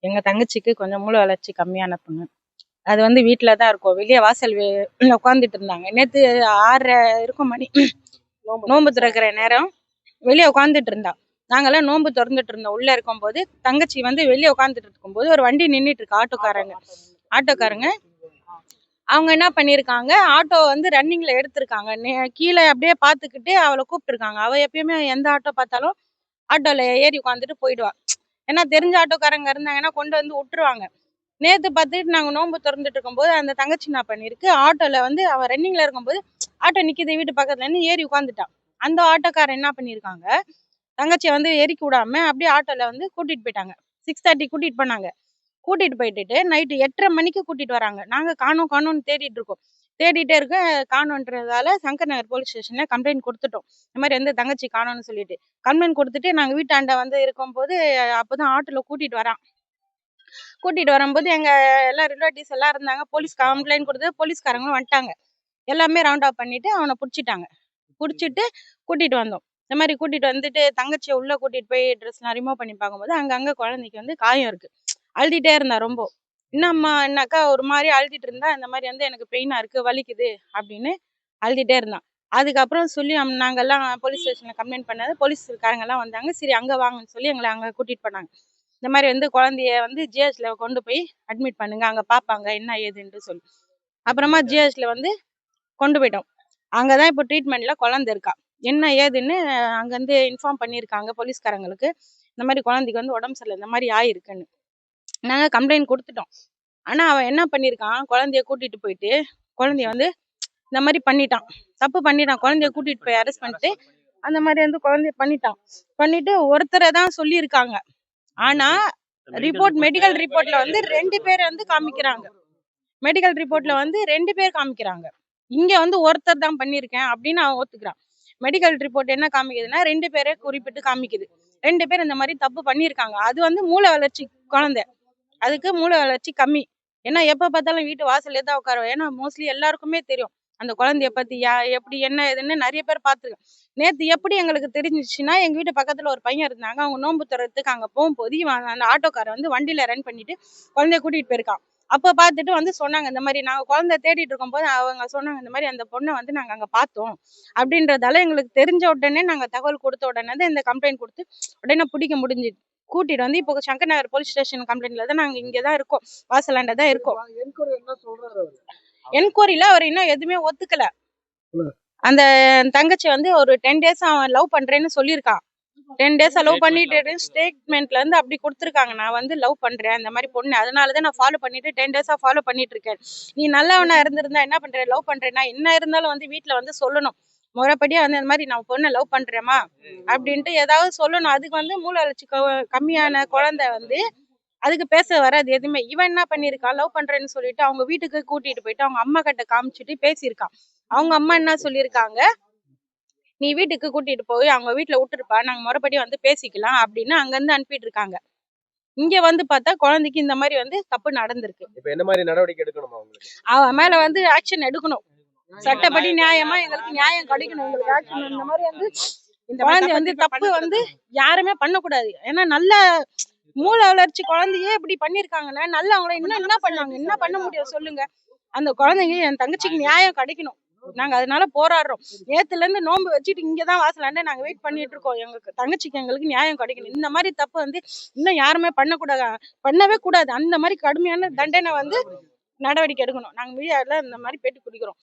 எங்க தங்கச்சிக்கு கொஞ்சம் மூளை வளர்ச்சி கம்மியான பொண்ணு. அது வந்து வீட்டில தான் இருக்கும். வெளியே வாசல் உட்காந்துட்டு இருந்தாங்க. நேற்று 6:30 இருக்கும் மணி, நோன்பு திறக்கிற நேரம். வெளியே உட்காந்துட்டு இருந்தா. நாங்கெல்லாம் நோன்பு திறந்துட்டு இருந்தோம். உள்ள இருக்கும்போது தங்கச்சி வந்து வெளியே உட்காந்துட்டு இருக்கும்போது ஒரு வண்டி நின்றுட்டு இருக்கு. ஆட்டோக்காரங்க அவங்க என்ன பண்ணியிருக்காங்க, ஆட்டோ வந்து ரன்னிங்ல எடுத்திருக்காங்க. கீழே அப்படியே பார்த்துக்கிட்டு அவளை கூப்பிட்டுருக்காங்க. அவள் எப்பயுமே எந்த ஆட்டோ பார்த்தாலும் ஆட்டோல ஏறி உட்காந்துட்டு போயிடுவா. ஏன்னா தெரிஞ்ச ஆட்டோக்காரங்க இருந்தாங்கன்னா கொண்டு வந்து விட்டுருவாங்க. நேற்று பார்த்துட்டு நாங்கள் நோன்பு திறந்துட்டு இருக்கும்போது அந்த தங்கச்சி என்ன பண்ணிருக்கு, ஆட்டோல வந்து அவன் ரன்னிங்ல இருக்கும்போது ஆட்டோ நிற்கிது வீட்டு பக்கத்துலன்னு ஏறி உட்காந்துட்டான். அந்த ஆட்டோக்காரன் என்ன பண்ணியிருக்காங்க, தங்கச்சியை வந்து எரிக்க விடாம அப்படியே ஆட்டோல வந்து கூட்டிட்டு போயிட்டாங்க. 6:30 கூட்டிட்டு போனாங்க. கூட்டிட்டு போயிட்டு நைட்டு 8:30 மணிக்கு கூட்டிட்டு வராங்க. நாங்க காணோம்னு தேடிட்டு இருக்கோம். தேடிட்டே இருக்க காணோன்றதால சங்கர் நகர் போலீஸ் ஸ்டேஷன்ல கம்ப்ளைண்ட் கொடுத்துட்டோம். இந்த மாதிரி வந்து தங்கச்சி காணோம்னு சொல்லிட்டு கம்ப்ளைண்ட் கொடுத்துட்டு நாங்க வீட்டாண்ட வந்து இருக்கும்போது அப்பதான் ஆட்டோல கூட்டிட்டு வரும்போது எங்க எல்லா ரிலேட்டிவ்ஸ் எல்லாம் இருந்தாங்க. போலீஸ் கம்ப்ளைண்ட் கொடுத்து போலீஸ்காரங்களும் வந்துட்டாங்க. எல்லாமே ரவுண்ட் அப் பண்ணிட்டு அவனை பிடிச்சிட்டாங்க. பிடிச்சிட்டு கூட்டிட்டு வந்தோம். இந்த மாதிரி கூட்டிட்டு வந்துட்டு தங்கச்சியை உள்ள கூட்டிட்டு போய் ட்ரெஸ்லாம் ரிமூவ் பண்ணி பார்க்கும்போது அங்கங்க குழந்தைக்கு வந்து காயம் இருக்கு. அழுதுட்டே இருந்தா ரொம்ப. என்னக்கா ஒரு மாதிரி அழுதுட்டு இருந்தா, இந்த மாதிரி வந்து எனக்கு பெயினா இருக்கு, வலிக்குது அப்படின்னு அழுதுட்டே இருந்தான். அதுக்கப்புறம் சொல்லி நாங்கெல்லாம் போலீஸ் ஸ்டேஷன்ல கம்ப்ளைண்ட் பண்ணது. போலீஸ்காரங்க எல்லாம் வந்தாங்க. சரி அங்க வாங்கன்னு சொல்லி எங்களை அங்க கூட்டிட்டு போனாங்க. இந்த மாதிரி வந்து குழந்தைய வந்து ஜிஹெச்ல கொண்டு போய் அட்மிட் பண்ணுங்க, அங்க பாப்பாங்க என்ன ஏதுன்னு சொல்லி. அப்புறமா ஜிஹெச்ல வந்து கொண்டு போயிட்டோம். அங்கதான் இப்போ ட்ரீட்மெண்ட்ல குழந்தை இருக்கா. என்ன ஏதுன்னு அங்க வந்து இன்ஃபார்ம் பண்ணியிருக்காங்க போலீஸ்காரங்களுக்கு. இந்த மாதிரி குழந்தைக்கு வந்து உடம்பு சரியில்லை, இந்த மாதிரி ஆயிருக்குன்னு. நாங்க கம்ப்ளைண்ட் கொடுத்துட்டோம். ஆனா அவன் என்ன பண்ணியிருக்கான், குழந்தைய கூட்டிட்டு போயிட்டு குழந்தைய வந்து இந்த மாதிரி பண்ணிட்டான், தப்பு பண்ணிட்டான். குழந்தைய கூட்டிட்டு போய் அரெஸ்ட் பண்ணிட்டு அந்த மாதிரி வந்து குழந்தைய பண்ணிட்டு ஒருத்தரை தான் சொல்லியிருக்காங்க. ஆனா மெடிக்கல் ரிப்போர்ட்ல வந்து 2 பேர் வந்து காமிக்கிறாங்க. மெடிக்கல் ரிப்போர்ட்ல வந்து 2 பேர் காமிக்கிறாங்க. இங்க வந்து ஒருத்தர் தான் பண்ணியிருக்கேன் அப்படின்னு அவன் ஒத்துக்கிறான். மெடிக்கல் ரிப்போர்ட் என்ன காமிக்குதுன்னா 2 பேரை குறிப்பிட்டு காமிக்குது. 2 பேர் இந்த மாதிரி தப்பு பண்ணியிருக்காங்க. அது வந்து மூளை வளர்ச்சி குழந்தை, அதுக்கு மூளை வளர்ச்சி கம்மி. ஏன்னா எப்ப பார்த்தாலும் வீட்டு வாசல்லே தான் உட்காருவோம். ஏன்னா மோஸ்ட்லி எல்லாருக்குமே தெரியும் அந்த குழந்தைய பத்தி எப்படி என்ன ஏதுன்னு நிறைய பேர் பார்த்துருக்கேன். நேத்து எப்படி எங்களுக்கு தெரிஞ்சிச்சுன்னா, எங்க வீட்டு பக்கத்துல ஒரு பையன் இருந்தாங்க. அவங்க நோன்பு தரத்துக்கு அங்க போகும்போது இவன் அந்த ஆட்டோக்காரன் வந்து வண்டியில ரன் பண்ணிட்டு குழந்தைய கூட்டிட்டு போயிருக்கான். அப்ப பார்த்துட்டு வந்து சொன்னாங்க, இந்த மாதிரி நாங்க குழந்தை தேடிட்டு இருக்கும் போது அவங்க சொன்னாங்க, இந்த மாதிரி அந்த பொண்ணை வந்து நாங்க அங்க பார்த்தோம் அப்படின்றதால எங்களுக்கு தெரிஞ்ச உடனே நாங்க தகவல் கொடுத்த உடனே தான் இந்த கம்ப்ளைண்ட் கொடுத்து உடனே பிடிக்க முடிஞ்சுது. கூட்டிட்டு வந்து இப்போ சங்கர் நகர் போலீஸ் ஸ்டேஷன் கம்ப்ளைண்ட்ல தான் நாங்க இங்கதான் இருக்கோம், வாசலாண்ட தான் இருக்கோம். என்கொயரியில அவர் இன்னும் எதுவுமே ஒத்துக்கல. அந்த தங்கச்சி வந்து ஒரு 10 days அவன் லவ் பண்றேன்னு சொல்லியிருக்கான். 10 days லவ் பண்ணிட்டு ஸ்டேட்மெண்ட்ல இருந்து அப்படி கொடுத்துருக்காங்க, நான் வந்து லவ் பண்றேன் அந்த மாதிரி பொண்ணு, அதனாலதான் நான் ஃபாலோ பண்ணிட்டு 10 days ஃபாலோ பண்ணிட்டு இருக்கேன். நீ நல்லவனா இருந்திருந்தா என்ன பண்ற, லவ் பண்றேன்னா என்ன இருந்தாலும் வந்து வீட்டுல வந்து சொல்லணும். முறைப்படியா வந்து இந்த மாதிரி நான் பொண்ணை லவ் பண்றேமா அப்படின்ட்டு ஏதாவது சொல்லணும். அதுக்கு வந்து மூளை வளர்ச்சி கம்மியான குழந்தை வந்து அதுக்கு பேச வராது எதுவுமே. இவன் என்ன பண்ணிருக்கான், லவ் பண்றேன்னு சொல்லிட்டு அவங்க வீட்டுக்கு கூட்டிட்டு போயிட்டு அவங்க அம்மா கிட்ட காமிச்சிட்டு பேசியிருக்கான். அவங்க அம்மா என்ன சொல்லியிருக்காங்க, நீ வீட்டுக்கு கூட்டிட்டு போய் அவங்க வீட்டுல விட்டுருப்பா, நாங்க முறைப்படி வந்து பேசிக்கலாம் அப்படின்னு அங்க இருந்து அனுப்பிட்டு இருக்காங்க. இங்க வந்து பார்த்தா குழந்தைக்கு இந்த மாதிரி வந்து தப்பு நடந்திருக்கு. இப்ப என்ன மாதிரி நடவடிக்கை எடுக்கணுமா உங்களுக்கு? அவன் மேல வந்து ஆக்ஷன் எடுக்கணும். சட்டப்படி நியாயமா எங்களுக்கு நியாயம் கிடைக்கணும். எங்களுக்கு ஆக்ஷன் இந்த மாதிரி வந்து இந்த குழந்தை வந்து தப்பு வந்து யாருமே பண்ணக்கூடாது. ஏன்னா நல்ல மூளை வளர்ச்சி குழந்தையே இப்படி பண்ணிருக்காங்கன்னா நல்ல அவங்கள இன்னும் என்ன பண்ணுவாங்க, என்ன பண்ண முடியும் சொல்லுங்க. அந்த குழந்தைங்க என் தங்கச்சிக்கு நியாயம் கிடைக்கணும். நாங்க அதனால போராடுறோம். நேத்துல இருந்து நோன்பு வச்சுட்டு இங்கதான் வாசலாண்ட நாங்க வெயிட் பண்ணிட்டு இருக்கோம். எங்களுக்கு நியாயம் கிடைக்கணும். இந்த மாதிரி தப்பு வந்து இன்னும் யாருமே பண்ணவே கூடாது. அந்த மாதிரி கடுமையான தண்டனை வந்து நடவடிக்கை எடுக்கணும். நாங்க மீடியால இந்த மாதிரி பேட்டி குடிக்கிறோம்.